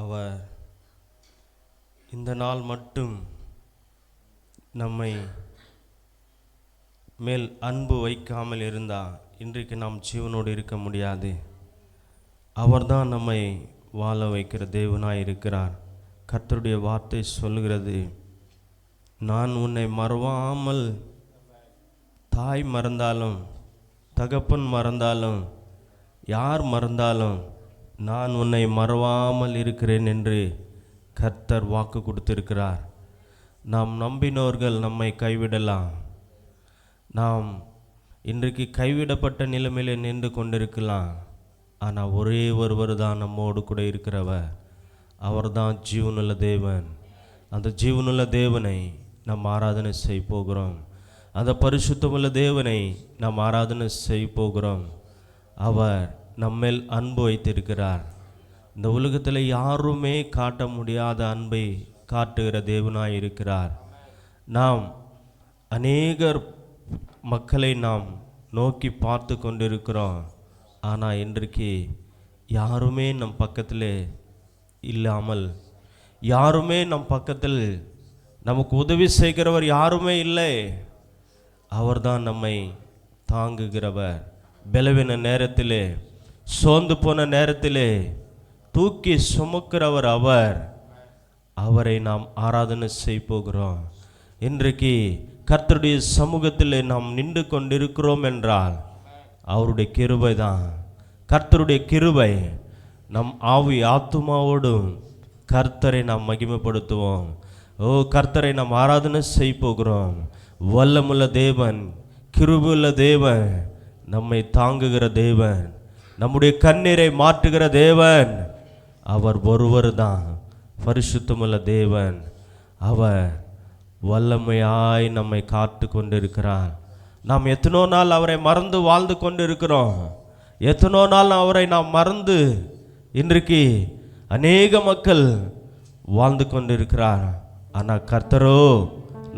அவர் இந்த நாள் மட்டும் நம்மை மேல் அன்பு வைக்காமல் இருந்தால் இன்றைக்கு நாம் ஜீவனோடு இருக்க முடியாது. அவர்தான் நம்மை வாழ வைக்கிற தேவனாய் இருக்கிறார். கர்த்தருடைய வார்த்தை சொல்கிறது, நான் உன்னை மறவாமல், தாய் மறந்தாலும் தகப்பன் மறந்தாலும் யார் மறந்தாலும் நான் உன்னை மறவாமல் இருக்கிறேன் என்று கர்த்தர் வாக்கு கொடுத்திருக்கிறார். நாம் நம்பினோர்கள் நம்மை கைவிடலாம். நாம் இன்றைக்கு கைவிடப்பட்ட நிலைமையிலே நின்று கொண்டிருக்கலாம். ஆனால் ஒரே ஒருவர் தான் நம்மோடு கூட இருக்கிறவர். அவர்தான் ஜீவனுள்ள தேவன். அந்த ஜீவனுள்ள தேவனை நாம் ஆராதனை செய்ய போகிறோம். அந்த பரிசுத்தமுள்ள தேவனை நாம் ஆராதனை செய்ய போகிறோம். அவர் நம்மேல் அன்பு வைத்திருக்கிறார். இந்த உலகத்தில் யாருமே காட்ட முடியாத அன்பை காட்டுகிற தேவனாய் இருக்கிறார். நாம் அநேகர் மக்களை நாம் நோக்கி பார்த்து கொண்டிருக்கிறோம். ஆனால் இன்றைக்கு யாருமே நம் பக்கத்தில் இல்லாமல், யாருமே நம் பக்கத்தில் நமக்கு உதவி செய்கிறவர் யாருமே இல்லை. அவர்தான் நம்மை தாங்குகிறவர். பலவீன நேரத்திலே, சோர்ந்து போன நேரத்திலே தூக்கி சுமக்கிறவர் அவர். அவரை நாம் ஆராதனை செய்ய போகிறோம். இன்றைக்கு கர்த்தருடைய சமூகத்தில் நாம் நின்று கொண்டிருக்கிறோம் என்றால் அவருடைய கிருபை தான். கர்த்தருடைய கிருபை. நம் ஆவி ஆத்துமாவோடும் கர்த்தரை நாம் மகிமைப்படுத்துவோம். ஓ, கர்த்தரை நாம் ஆராதனை செய்ய போகிறோம். வல்லமுள்ள தேவன், கிருபையுள்ள தேவன், நம்மை தாங்குகிற தேவன், நம்முடைய கண்ணீரை மாற்றுகிற தேவன் அவர் ஒருவர் தான். பரிசுத்தமுள்ள தேவன். அவர் வல்லமையாய் நம்மை காத்து கொண்டிருக்கிறார். நாம் எத்தனோ நாள் அவரை மறந்து வாழ்ந்து கொண்டிருக்கிறோம். எத்தனோ நாள் அவரை நாம் மறந்து இன்றைக்கு அநேக மக்கள் வாழ்ந்து கொண்டிருக்கிறார். ஆனால் கர்த்தரோ,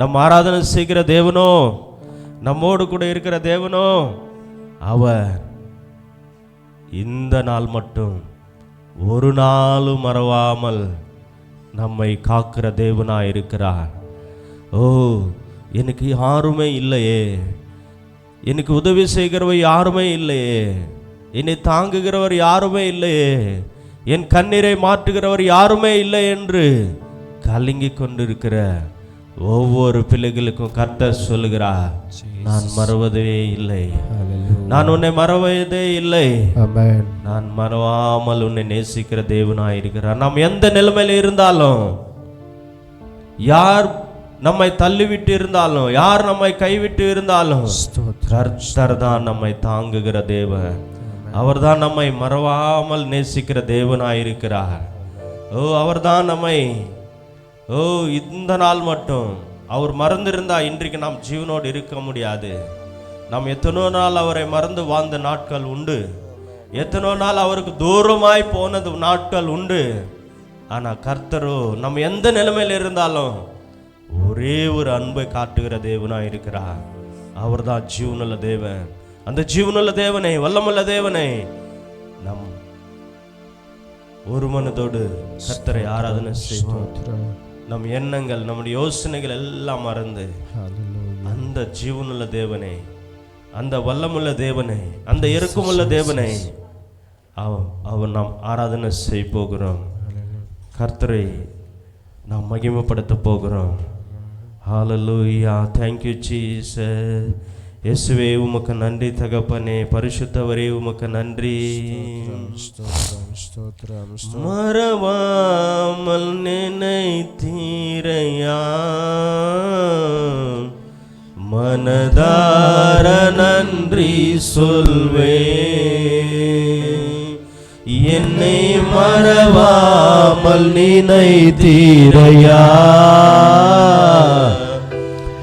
நம் ஆராதனை செய்கிற தேவனோ, நம்மோடு கூட இருக்கிற தேவனோ, அவர் இந்த நாள் மட்டும் ஒரு நாளும் மறவாமல் நம்மை காக்கிற தேவனாய் இருக்கிறார். ஓ, எனக்கு யாருமே இல்லையே, எனக்கு உதவி செய்கிறவர் யாருமே இல்லையே, என்னை தாங்குகிறவர் யாருமே இல்லையே, என் கண்ணீரை மாற்றுகிறவர் யாருமே இல்லை என்று கலங்கி கொண்டிருக்கிற ஒவ்வொரு பிள்ளைகளுக்கும் கர்த்தர் சொல்லுகிறார், நான் மறவதே இல்லை, நான் உன்னை மறவதே இல்லை, நான் மறவாமல் உன்னை நேசிக்கிற தேவனாய் இருக்கிறார். நாம் எந்த நிலைமையில் இருந்தாலும், யார் நம்மை தள்ளிவிட்டு இருந்தாலும், யார் நம்மை கைவிட்டு இருந்தாலும், கர்த்தர் தான் நம்மை தாங்குகிற தேவன். அவர் தான் நம்மை மறவாமல் நேசிக்கிற தேவனாயிருக்கிறார். ஓ, அவர் தான் நம்மை, ஓ, இந்த நாள் மட்டும் அவர் மறந்திருந்தா இன்றைக்கு நாம் ஜீவனோடு இருக்க முடியாது. நாம் எத்தனோ நாள் அவரை மறந்து வாழ்ந்த நாட்கள் உண்டு. எத்தனோ நாள் அவருக்கு தூரமாய் போனது நாட்கள் உண்டு. ஆனால் கர்த்தரோ நம்ம எந்த நிலைமையில் இருந்தாலும் ஒரே ஒரு அன்பை காட்டுகிற தேவனாய் இருக்கிறார். அவர் தான் ஜீவனுள்ள தேவன். அந்த ஜீவனுள்ள தேவனை, வல்லமுள்ள தேவனை நம் ஒரு மனதோடு கர்த்தரை ஆராதனை செய்வோம். நம் எண்ணங்கள், நம்முடைய யோசனைகள் எல்லாம் மறந்து அந்த ஜீவனுள்ள தேவனை, அந்த வல்லமுள்ள தேவனை, அந்த இரக்கமுள்ள தேவனை அவர் நாம் ஆராதனை செய்ய போகிறோம். கர்த்தரை நாம் மகிமைப்படுத்த போகிறோம். ஹல்லேலூயா. Thank you Jesus. இயேசுவே உமக்கு நன்றி தகப்பனே. பரிசுத்தவரே உமக்கு நன்றி. மறவாமல் நினைத்தீரையா, மனதார நன்றி சொல்வே. என்னை மறவாமல் நினைத்தீரையா,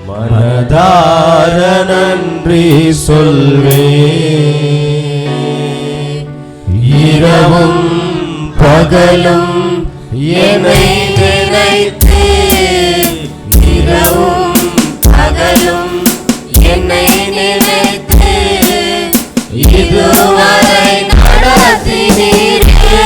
மனதார நன்றி சொல்வே. இரவும் பகலும் என்னை நினைத்து, இரவும் பகலும் என்னை நினைத்து இதுவரை நடத்தினீரே.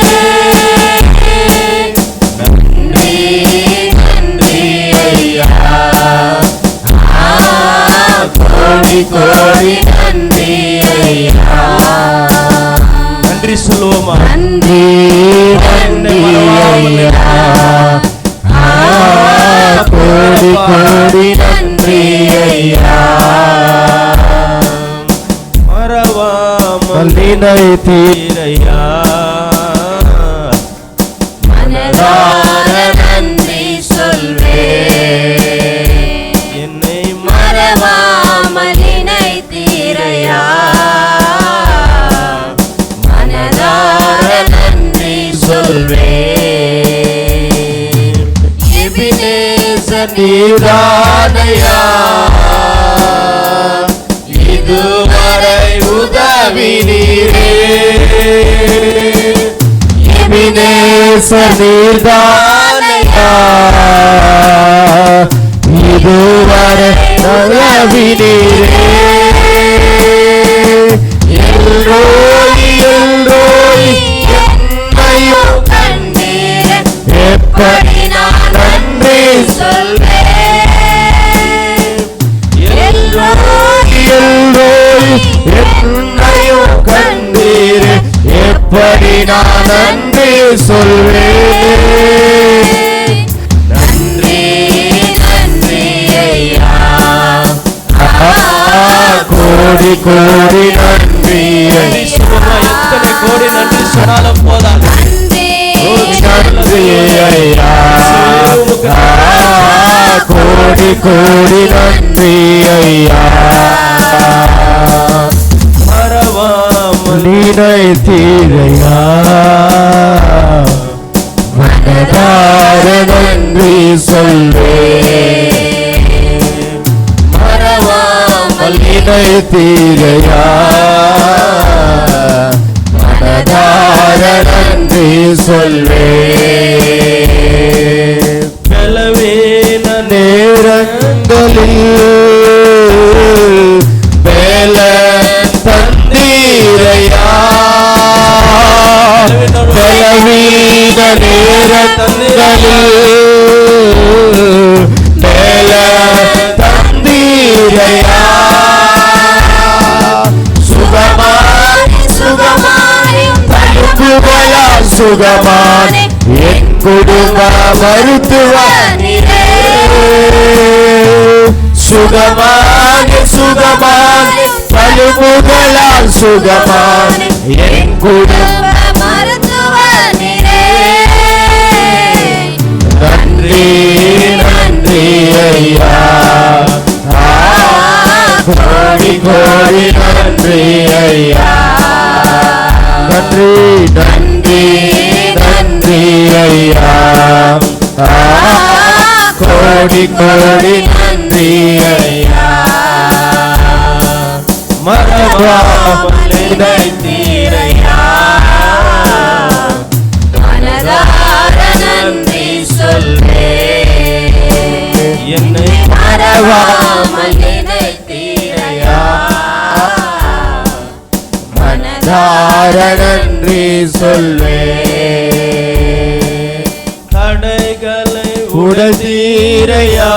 நினைத்தீரையா. மனதார நன்றி சொல்வேன். என்னை மறவாமல் நினைத்தீரையா. மனதார நன்றி சொல்வேன். எபினேசர் நீதானையா, இதுவரை உதவினீரே. எபினேசர் நீதானையா, இதுவரை உதவினீரே. எல்ரோய் எல்ரோய் என்னையும் கண்டீரே. எப்படி நான் நன்றி சொல்வேன். எல்ரோய் எல்ரோய் என்னையும் கண்டீரே. எப்படி நான் நன்றி சொல்வேன். நன்றி நன்றி ஐயா. கோடி கோடி நன்றி ஐயா. எத்தனை கோடி நன்றி சொன்னாலும் போதாது. நன்றி ஐயா. கோடி கோடி நன்றி ஐயா. மறவாமல் நினைத்தீரையா. மனதார நன்றி சொல்வேன். மறவாமல் நினைத்தீரையா. மனதார நன்றி சொல்வேன். பலவீன நேரங்களில் மேல தந்தீரையா. பலவீன நேரங்களில் மேல தந்தீரையா. சுகமாய் சுகமாயும் தழும்புகளால் சுகமான் என் குடும்ப மருத்துவனே. சுகமான சுகமான் தழும்புகளால் சுகமான் என் குடும்ப மருத்துவனே. நன்றி நன்றி ஐயா. கோடி கோடி நன்றி ஐயா. நன்றி நன்றி நன்றி ஐயா. கோடி கோடி நன்றி ஐயா. மறவாமல் நினைத்தீரையா. மனதார நன்றி சொல்வேன். என்னை மறவாமல் நினைத்தீரையா. மனதார நன்றி சொல்வேன். தடைகளை உடதீரையா.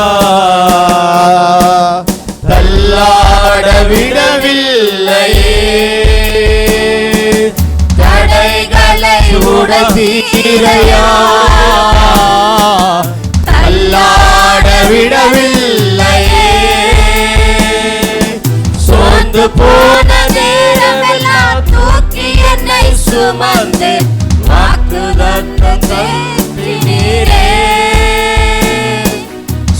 தள்ளாட விடவில்லையே. தடைகளை உடதீரையா. தள்ளாட விடவில்லையே. சோர்ந்து போன நேரமெல்லாம் தூக்கி என்னை சுமந்து வாக்குதத்தம் தேற்றினீரே.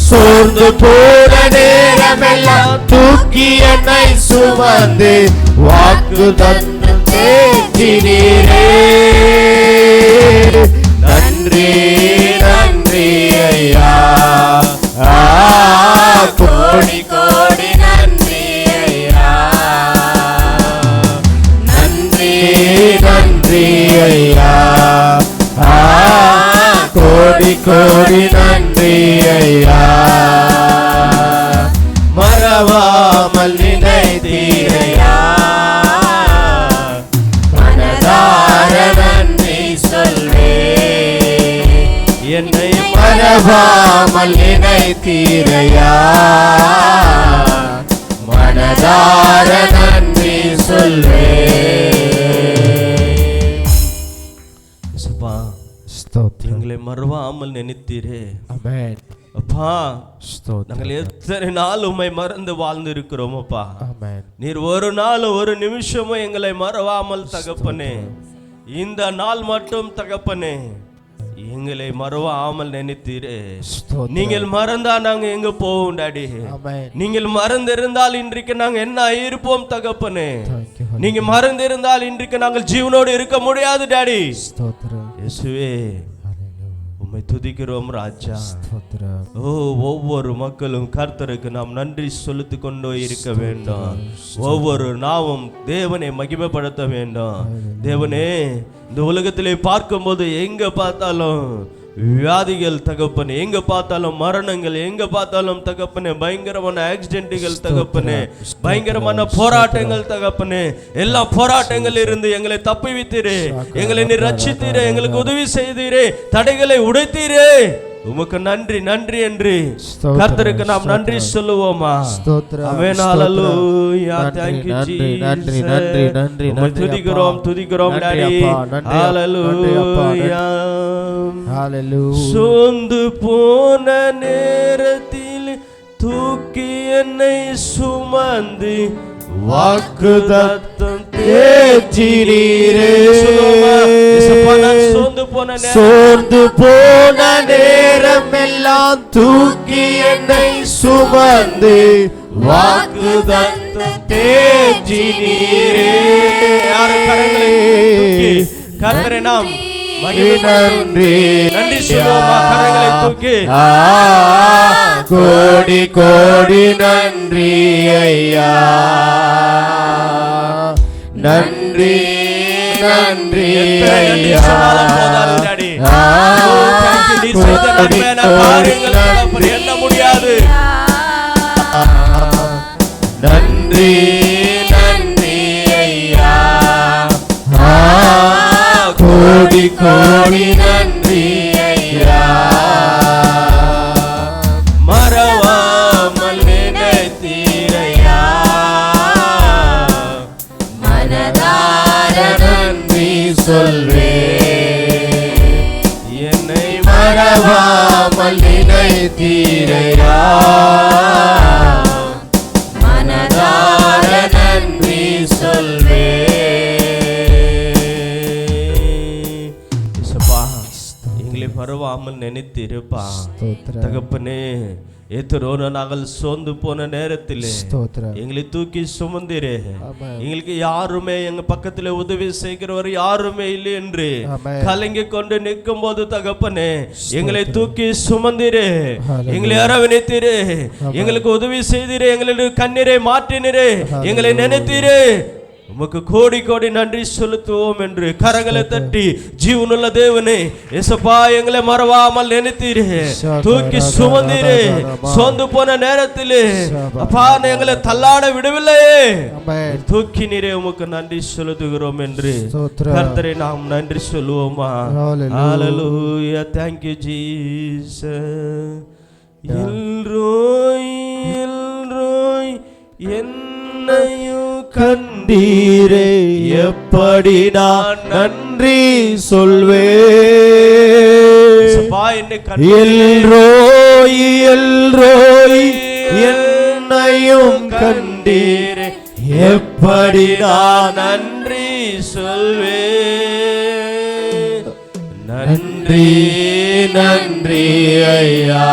சோர்ந்து போன நேரமெல்லாம் தூக்கி என்னை சுமந்து வாக்கு தந்து தேற்றினீரே. நன்றி நன்றி ஐயா. கோடி கோடி நன்றி ஐயா. நன்றி நன்றி ஐயா. கோடி கோடி நன்றி ஐயா. மறவாமல் நினைத்தீரையா. மனதார நன்றி சொல்வேன். என்னை மறவாமல் நினைத்தீரையா. மனதார நன்றி சொல்வேன். இயேசுப்பா, ஸ்தோத்திரம். எங்களை மறவாமல் நினைத்தீரே. ஆமென். அப்பா ஸ்தோத்திரம். நாங்கள் எத்தனை நாள் உம்மை மறந்து வாழ்ந்து இருக்கிறோம் அப்பா. ஆமென். நீர் ஒரு நாள் ஒரு நிமிஷமும் எங்களை மறவாமல் தகப்பனே, இந்த நாள் மட்டும் தகப்பனே எங்களை மறவாமல் நினைத்தீரே. ஸ்தோத்திரம். நீங்கள் மறந்தா நாங்க எங்க போவோம் டாடி? ஆமென். நீங்கள் மறந்திருந்தால் இன்றைக்கு நாங்க என்ன இருப்போம் தகப்பனே? Thank you, Holy நீங்க மறந்திருந்தால் இன்றைக்கு நாங்கள் ஜீவனோடு இருக்க முடியாது டாடி. ஸ்தோத்திரம். இயேசுவே ஹalleluya. உம்மை துதிக்கிறோம் ராஜா. ஸ்தோத்திரம். ஒவ்வொரு மக்களும் கர்த்தருக்கு நாம் நன்றி செலுத்திக் கொண்டே இருக்க வேண்டும். ஒவ்வொரு நாவும் தேவனை மகிமைப்படுத்த வேண்டும். தேவனே, இந்த உலகத்திலே பார்க்கும்போது எங்க பார்த்தாலும் வியாதிகள் தகப்பனே, எங்க பார்த்தாலும் மரணங்கள், எங்க பார்த்தாலும் தகப்பனே பயங்கரமான ஆக்சிடென்ட்கள் தகப்பனே, பயங்கரமான போராட்டங்கள் தகப்பனே, எல்லா போராட்டங்கள் இருந்து எங்களை தப்புவித்தீரே, எங்களை நீர் ரட்சித்தீரே, எங்களுக்கு உதவி செய்தீரே, தடைகளை உடைத்தீரே. உமக்கு நன்றி நன்றி என்று கர்த்தருக்கு நாம் நன்றி சொல்லுவோமா? ஆமென். ஹalleluya. Thank you Jesus. நன்றி நன்றி நன்றி. உம்மை துதிக்கிறோம் டாடி. ஹalleluya. ஹalleluya. சோர்ந்து போன நேரத்தில் தூக்கி என்னை சுமந்து வாக்குத்தத்தம் தேற்றினீரே. சோர்ந்து போன நேரம் எல்லாம் தூக்கி என்னை சுமந்து வாக்குத்தத்தம் தேற்றினீரே. கர்த்தரை நாம் நன்றி நன்றி சொல்லுவோமா? கரங்களை தூக்கி கோடி கோடி நன்றி ஐயா, நன்றி நன்றி ஐயா, என்ன முடியாது. நன்றி நன்றி ஐயா, கோடி கோடி நன்றி ஐயா, மறவாமல் நினைத்தீரையா, மனதார நன்றி சொல்வே, என்னை மறவாமல் நினைத்தீரையா, மனதார நன்றி சொல்வே. எங்களை மறவாமல் நினைத்திருப்பா தகப்பனே. எத்தரோன நாங்கள் சோர்ந்து போன நேரத்தில் எங்களை தூக்கி சுமந்திரே. எங்களுக்கு யாருமே எங்க பக்கத்துல உதவி செய்கிறவர் யாருமே இல்லை என்று கலங்கி கொண்டு நிற்கும் போது தகப்பனே எங்களை தூக்கி சுமந்திரே, எங்களை அரவணைத்தீரே, எங்களுக்கு உதவி செய்தீரே, எங்களுடைய கண்ணீரை மாற்றினீரே, எங்களை நினைத்தீரே. உமக்கு கோடி கோடி நன்றி செலுத்துவோம் என்று கரங்களை தட்டி ஜீவனுள்ள தேவனே இயேசுப்பா எங்களை மறவாமல் நினைத்தீரே, தூக்கி சுமந்தீரே. சோர்ந்து போன நேரத்திலே அப்பா எங்களை தள்ளாட விடவில்லையே, தூக்கி நீரே. உமக்கு நன்றி செலுத்துகிறோம் என்று கர்த்தரை நாம் நன்றி சொல்லுவோமா? ஹalleluya. Thank you Jesus. El Roi El Roi என்னையும் கண்டீரே, எப்படி நான் நன்றி சொல்வே. எல்ரோய் எல்ரோய் என்னையும் கண்டீரே, எப்படி நான் நன்றி சொல்வே. நன்றி நன்றி ஐயா,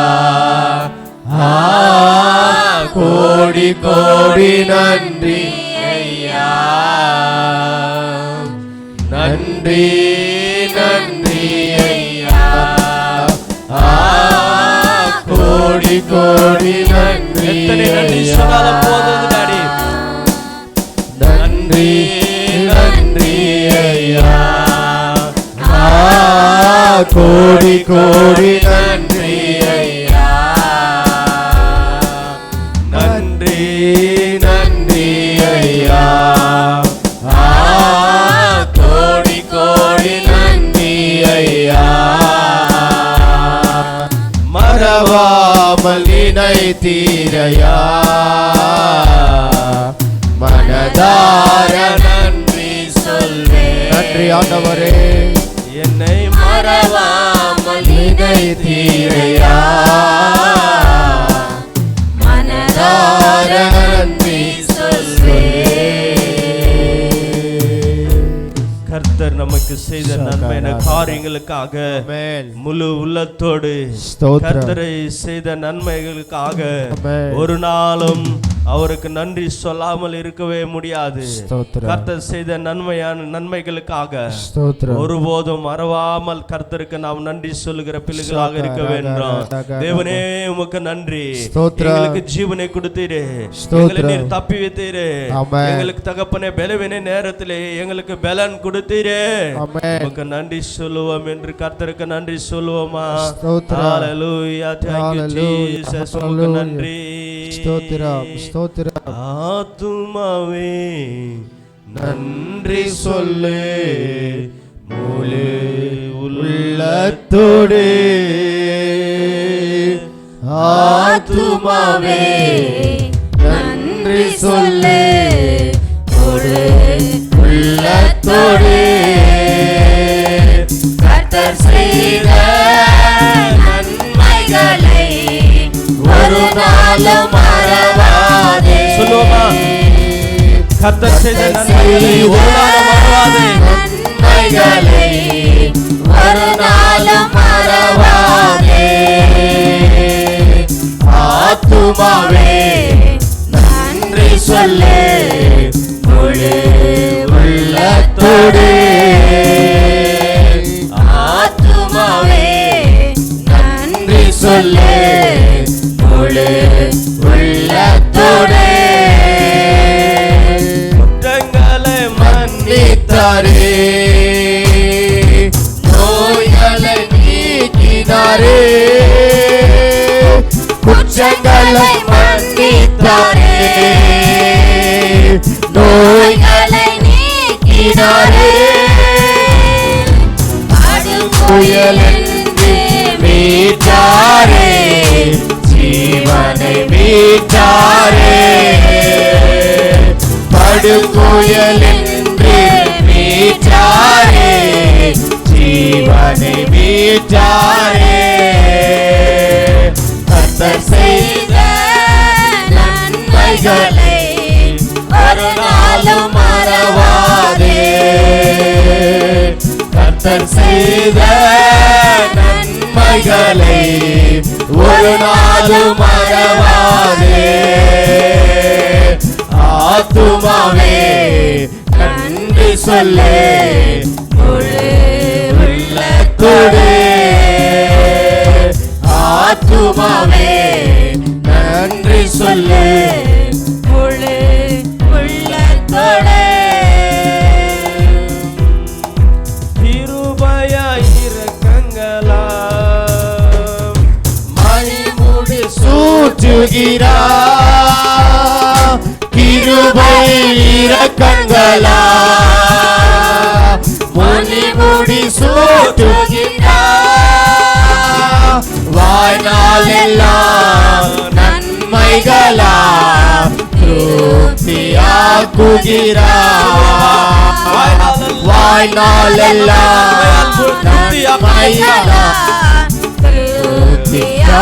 கோடி கோடி நன்றி ஐயா, நன்றி நன்றி ஐயா, கோடி கோடி நன்றி ஐயா, நன்றி நன்றி ஐயா, கோடி கோடி நன்றி ஐயா, நன்றி நன்றி ஐயா, கோடி கோடி நன்றி ஐயா, மறவாமல் நினைத்தீரையா, மனதார நன்றி சொல்வே. நன்றி ஆண்டவரே, என்னை மறவாமல் நினைத்தீரையா, நமக்கு செய்த நன்மையான காரியங்களுக்காக ஆமென். முழு உள்ளத்தோடு ஸ்தோத்திரம். கர்த்தரை செய்த நன்மைகளுக்காக ஆமென். ஒரு நாளும் அவருக்கு நன்றி சொல்லாமல் இருக்கவே முடியாது. ஸ்தோத்திரம். கர்த்தர் செய்த நன்மைகளுக்காக ஸ்தோத்திரம். ஒருபோதும் மறவாமல் கர்த்தருக்கு நாம் நன்றி சொல்லுகிற பிள்ளைகளாக இருக்க வேண்டும். தேவனே உமக்கு நன்றி. ஸ்தோத்திரம். எங்களுக்கு ஜீவனை கொடுத்தீரே, எங்களை நீர் தப்பி வைத்தீரே, ஆமென். எங்களுக்கு தகப்பனே பலவீன நேரத்திலே எங்களுக்கு பலன் கொடுத்தீரே, ஆமென். உமக்கு நன்றி சொல்லுவோம் என்று கர்த்தருக்கு நன்றி சொல்லுவோமா? ஸ்தோத்திரம். ஹalleluya, thank you Jesus, உமக்கு நன்றி. ஸ்தோத்திரம். ஸ்தோத்திரம். ஆத்துமாவே நன்றி சொல்லு முழு உள்ளத்தோடு. ஆத்துமாவே நன்றி சொல்லு முழு உள்ளத்தோடு. கர்த்தர் செய்த நன்மைகளை ஒரு நாளும் மறவாதே. சொல்லுவோமா? கர்த்தர் செய்த நன்மைகளை ஒரு நாளும் மறவாதே. நன்மைகளை ஒரு நாளும் மறவாதே. ஆத்துமாவே நன்றி சொல்லு முழு உள்ளத்தோடு. ஆத்துமாவே நன்றி சொல்லு முழு உள்ளத்தோடு. குற்றங்களை மன்னித்தாரே, நோய்களை நீக்கினாரே. குற்றங்களை மன்னித்தாரே, நோய்களை நீக்கினாரே. புயலின்றி மீட்டாரே, ஜீவனை மீட்டாரே. படுபுயலின்றி மீட்டாரே, ஜீவனை மீட்டாரே. கர்த்தர் செய்த நன்மைகளை ஒரு நாளும் மறவாதே. கர்த்தர் செய்த நன்மைகளை ஒரு நாளும் மறவாதே. ஆத்துமாவே நன்றி சொல்லு முழு உள்ளத்தோடு. ஆத்துமாவே நன்றி சொல்லு முழு உள்ளத்தோடு. கிருபையாய் இரக்கங்களாம் மணிமுடி சூட்டுகிறார். கிருபை இரக்கங்களா மணிமுடி சூட்டுகிறார். வாழ்நாளெல்லாம் நன்மைகளா திருப்தியாக்குகிறார். வாழ்நாளெல்லாம் நன்மைகளா திருப்தியாக்குகிறார்.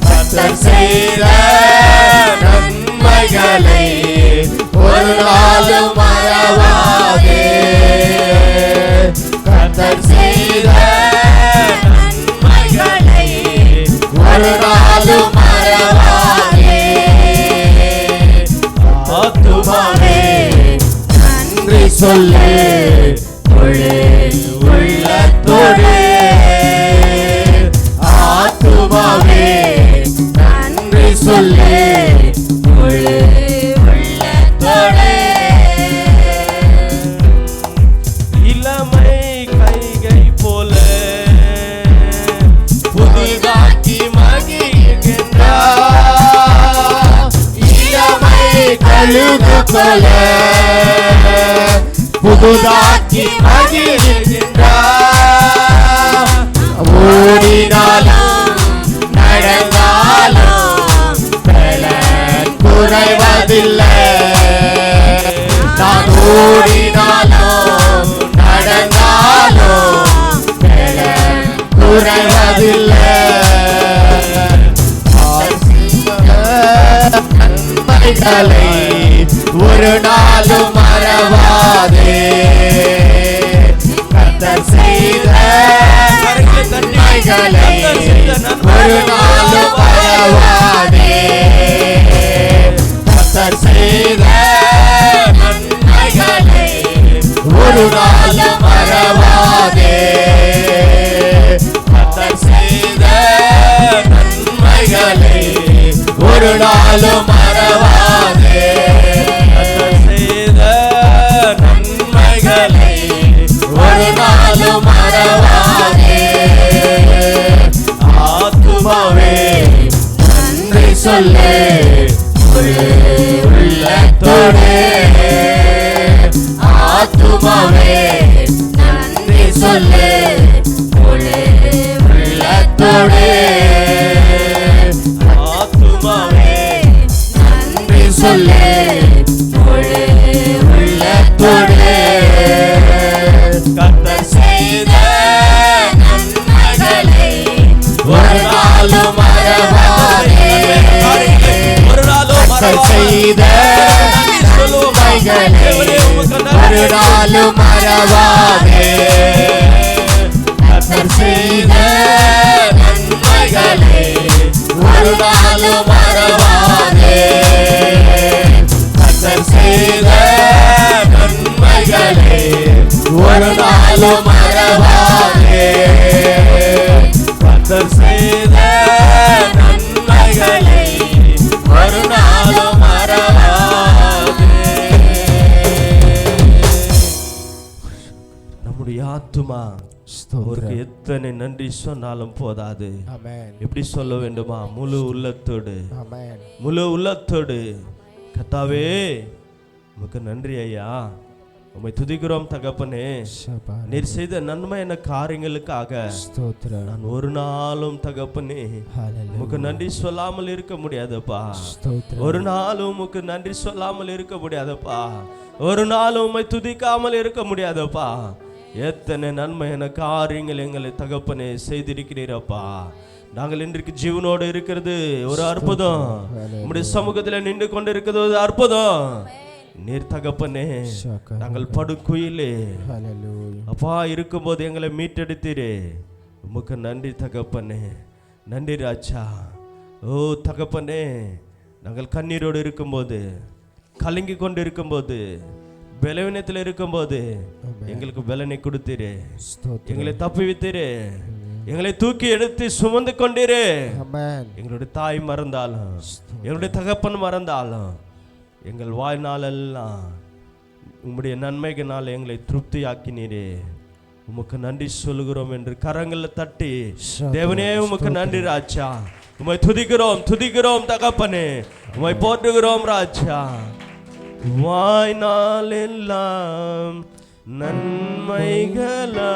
கர்த்தர் செய்த நன்மைகளை ஒரு நாளும் மறவாதே. கர்த்தர் செய்த நன்மைகளை ஒரு நாளும் மறவாதே. ஆத்துமாவே நன்றி சொல்லு முழு உள்ளத்தோடு. ஆத்துமாவே நன்றி சொல்லு முழு உள்ளத்தோடு. இளமை கைகை போல புதிதாக்கி மகிழ்கின்றார். இளமை கழுகு போல புதுதாக்கி மகிழ்கின்றார். ஓடினாலும் நடந்தாலும் பலன் குறைவதில்லை. நான் ஓடினாலும் நடந்தாலும் பலன் குறைவதில்லை. நன்மைகளை ஒரு நாளும் மறவாதே. மறவாதே. கர்த்தர் செய்த நன்மைகளை ஒரு நாளும் மறவாதே. கர்த்தர் செய்த நன்மைகளை ஒரு நாளும் மறவாதே. கர்த்தர் செய்த நன்மைகளை ஒரு நாளும் மறவாதே. கர்த்தர் செய்த நன்மைகளை ஒரு நாளும் மறவாதே. ஆத்துமாவே நன்றி சொல்லு உள்ளத்தோடு. ஆத்துமாவே நன்றி சொல்லு உள்ளத்தோடு. ஆத்துமாவே நன்றி சொல்லு உள்ளத்தோடு. கர்த்தர் செய்த நன்மைகளை ஒரு நாளும் மறவாதே. ஒரு நாளும் செய்த நன்மைகளை ஒரு நாளும் மறவாதே. கர்த்தர் செய்த நன்மைகளை ஒரு நாளும் மறவாதே. கர்த்தர் செய்த நன்மைகளை ஒரு நாளும் மறவாதே. கர்த்தர் செய்த நன்மைகளை ஒரு நாளும் மறவாதே. நம்முடைய ஆத்துமா அவருக்கு எத்தனை நன்றி சொன்னாலும் போதாது. எப்படி சொல்ல வேண்டுமா? முழு உள்ளத்தோடு, முழு உள்ளத்தோடு கர்த்தாவே உமக்கு நன்றி ஐயா, உம்மை துதிக்கிறோம் தகப்பனே. நீர் செய்த நன்மையான காரியங்களுக்காக நான் ஒரு நாளும் தகப்பனே உமக்கு நன்றி சொல்லாமல் இருக்க முடியாதப்பா. ஒரு நாளும் உமக்கு நன்றி சொல்லாமல் இருக்க முடியாதப்பா. ஒரு நாளும் உம்மை துதிக்காமல் இருக்க முடியாதப்பா. எத்தனை நன்மையான காரியங்கள் எங்களை தகப்பனே செய்திருக்கிறீரப்பா. நாங்கள் இன்றைக்கு ஜீவனோடு இருக்கிறது ஒரு அற்புதம். உம்முடைய சமூகத்தில் நின்று கொண்டு இருக்கிறது ஒரு அற்புதம். நீர் தகப்பனே நாங்கள் படுக்குயிலே அப்பா இருக்கும்போது எங்களை மீட்டெடுத்தீரே. உமக்கு நன்றி தகப்பனே, நன்றி ராஜா. ஓ தகப்பனே, நாங்கள் கண்ணீரோடு இருக்கும்போது, கலங்கி கொண்டு இருக்கும்போது, பலவீனத்தில் இருக்கும்போது எங்களுக்கு பலனை கொடுத்தீரே. எங்களை தப்புவித்தீரே. எங்களை தூக்கி எடுத்து சுமந்து கொண்டீரே. எங்களுடைய தாய் மறந்தாலும், எங்களுடைய தகப்பன் மறந்தாலும், எங்கள் வாழ்நாளெல்லாம் உம்முடைய நன்மைகளால் எங்களை திருப்தி ஆக்கினீரே. உமக்கு நன்றி சொல்லுகிறோம் என்று கரங்களில் தட்டி தேவனே உமக்கு நன்றி ராஜா. உம்மை துதிக்கிறோம், துதிக்கிறோம் தகப்பனே, உம்மை போற்றுகிறோம் ராஜா. வாழ்நாள் எல்லாம் நன்மைகளா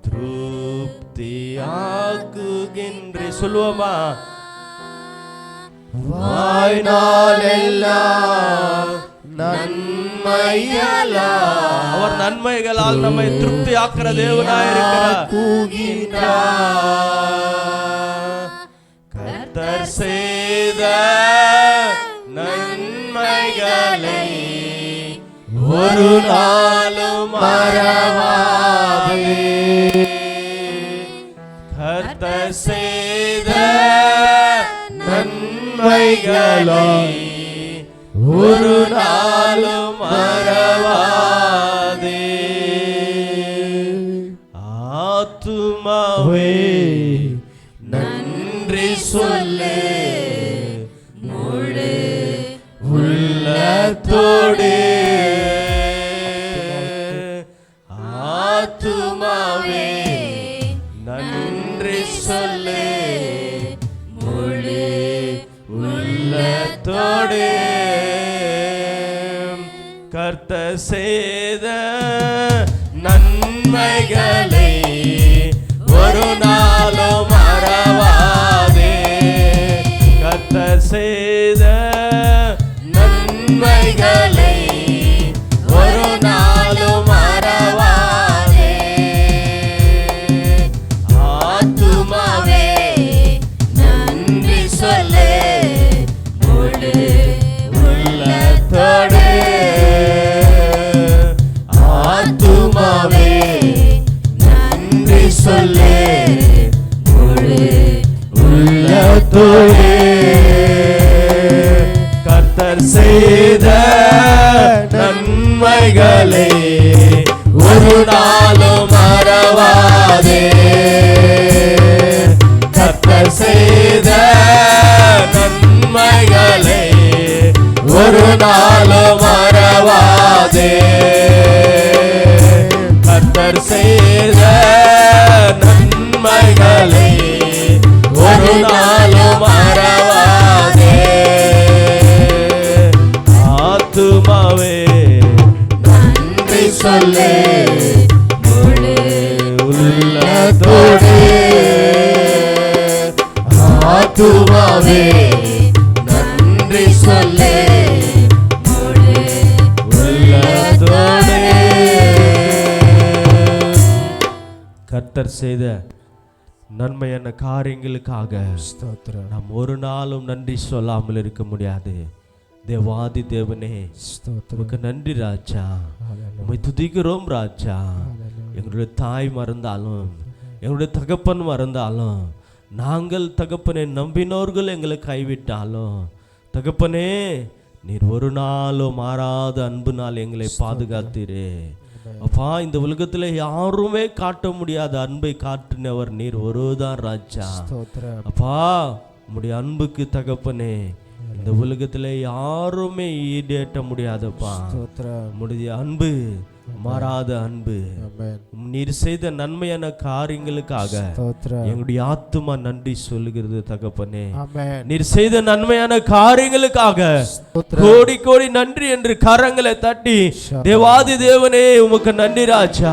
திருப்தியாக்குகின்றே. சொல்லுவோமா? வாழ்நாள் எல்லாம் நன்மைகளா அவர் நன்மைகளால் நம்மை திருப்தி ஆக்கிற தேவனாயிருக்கிறார். கர்த்தர் செய்த நன்மைகளை ஒரு நாளும் மறவாதே. கர்த்தர் செய்த நன்மைகளை ஒரு நாளும் மறவாதே. ஆத்துமாவே நன்றி சொல்லு முழு உள்ளத்தோடு. ஆத்துமாவே நன்றி சொல்லு முழு உள்ளத்தோடு. கர்த்தர் செய்த நன்மைகளை ஒரு நாளும் மறவாதே. கர்த்தர் செய்த நன்மைகளை ஒரு நாளும் மறவாதே. ஆத்துமாவே நன்றி சொல்லு முழு உள்ளத்தோடு. சொல்லே முழு உள்ளத்தோடே. கர்த்தர் செய்த நன்மைகளை ஒரு நாளும் மறவாதே. கர்த்தர் செய்த நன்மைகளை ஒரு நாளும் மறவாதே. கர்த்தர் செய்த நன்மைகளை ஒரு நாளும் மறவாதே. ஆத்துமாவே நன்றி சொல்லே முழு உள்ளத்தோடே. ஆத்துமாவே நன்றி சொல்லே முழு உள்ளத்தோடே. கர்த்தர் செய்த நன்மையான காரியங்களுக்காக நாம் ஒரு நாளும் நன்றி சொல்லாமல் இருக்க முடியாது. தேவாதி தேவனே, உமக்கு நன்றி ராஜா. உம்மை துதிக்கிறோம் ராஜா. எங்களுடைய தாய் மறந்தாலும், எங்களுடைய தகப்பன் மறந்தாலும், நாங்கள் தகப்பனை நம்பினோர்கள் எங்களை கைவிட்டாலும், தகப்பனே நீர் ஒரு நாளும் மாறாத அன்புனால் எங்களை பாதுகாத்தீரே. அப்பா, இந்த உலகத்துல யாருமே காட்ட முடியாத அன்பை காட்டினவர் நீர் ஒருதான் ராஜா. அப்பா, உம்முடைய அன்புக்கு தகப்பனே இந்த உலகத்துல யாருமே ஈடேற்ற முடியாதப்பா. உம்முடைய அன்பு மாறாத அன்பு. நீர் செய்த நன்மையான காரியங்களுக்காக எங்களுடைய ஆத்துமா நன்றி சொல்லுகிறது தகப்பனே. நீர் செய்த நன்மையான காரியங்களுக்காக கோடி கோடி நன்றி என்று கரங்களை தட்டி தேவாதி தேவனே உமக்கு நன்றி ராஜா.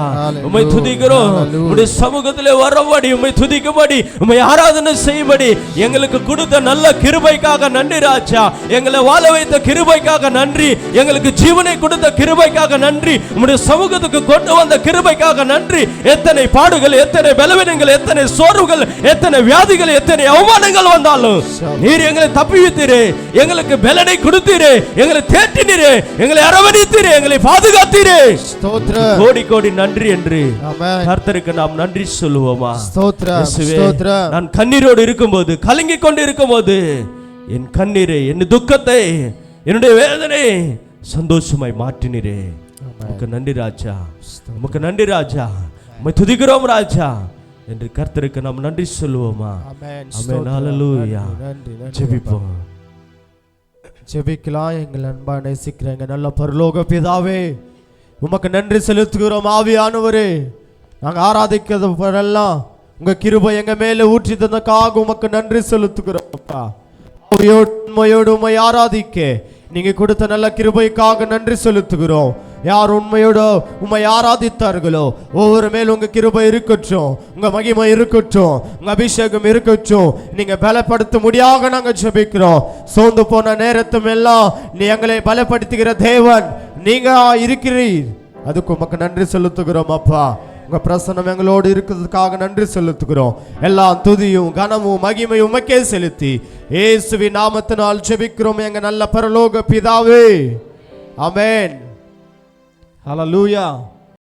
உம்மை துதிக்கிறோம். உம்முடைய சமூகத்திலே வரபடி, உம்மை துதிக்கும்படி, உம்மை ஆராதனை செய்யும்படி எங்களுக்கு கொடுத்த நல்ல கிருபைக்காக நன்றி ராஜா. எங்களை வாழ வைத்த கிருபைக்காக நன்றி. எங்களுக்கு ஜீவனை கொடுத்த கிருபைக்காக நன்றி. உம்முடைய சமூகத்துக்கு கொண்டு வந்த கிருபைக்காக நன்றி. எத்தனை பாடுகள், எத்தனை பலவீனங்கள், எத்தனை சோர்வுகள், எத்தனை வியாதிகள், எத்தனை அவமானங்கள் வந்தாலும் நீர் எங்களை தப்புவித்தீரே. எங்களுக்கு பலனை கொடுத்தீரே. எங்களை தேற்றினீரே. எங்களை அரவணைத்தீரே. எங்களை பாதுகாத்தீரே. கோடி கோடி நன்றி என்று கர்த்தருக்கு நாம் நன்றி சொல்லுவோமா? நான் கண்ணீரோடு இருக்கும்போது, கலங்கிக் கொண்டு இருக்கும்போது என் கண்ணீரை, என் துக்கத்தை, என்னுடைய வேதனை சந்தோஷமாய் மாற்றினீரே. உமக்கு நன்றி ராஜா. உமக்கு நன்றி ராஜா. உம்மை துதிக்கிறோம் ராஜா என்று கர்த்தருக்கு நாம் நன்றி சொல்லுவோமா? ஆமென். ஹல்லேலூயா. ஜெபிப்போம். ஜெபிக்கலாம். எங்கள் அன்பா நேசிக்கிற எங்கள் நல்ல பரலோக பிதாவே, உமக்கு நன்றி செலுத்துகிறோம். ஆவியானவரே, நாங்கள் ஆராதிக்கிறதெல்லாம் உங்க கிருபை எங்க மேல ஊற்றி தந்ததுக்காக உமக்கு நன்றி செலுத்துகிறோம். உண்மையோடு உம்மை ஆராதிக்க நீங்க கொடுத்த நல்ல கிருபைக்காக நன்றி செலுத்துகிறோம். யார் உண்மையோடு உம்மை ஆராதித்தார்களோ ஒவ்வொரு மேல் உங்க கிருபை இருக்கட்டும், உங்க மகிமை இருக்கட்டும், உங்க அபிஷேகம் இருக்கட்டும். நீங்க பலப்படுத்த முடியாத நாங்க ஜெபிக்கிறோம். சோர்ந்து போன நேரத்தும் எல்லாம் நீ எங்களை பலப்படுத்துகிற தேவன் நீங்க இருக்கிறீர். அதுக்கு உமக்கு நன்றி செலுத்துகிறோம் அப்பா. உங்க பிரசன்னம் எங்களோடு இருக்கிறதுக்காக நன்றி செலுத்துகிறோம். எல்லா துதியும் கனமும் மகிமையும் உமக்கே செலுத்தி இயேசுவின் நாமத்தினால் ஜெபிக்கிறோம் எங்க நல்ல பரலோக பிதாவே. ஆமென். ஹல்லேலூயா.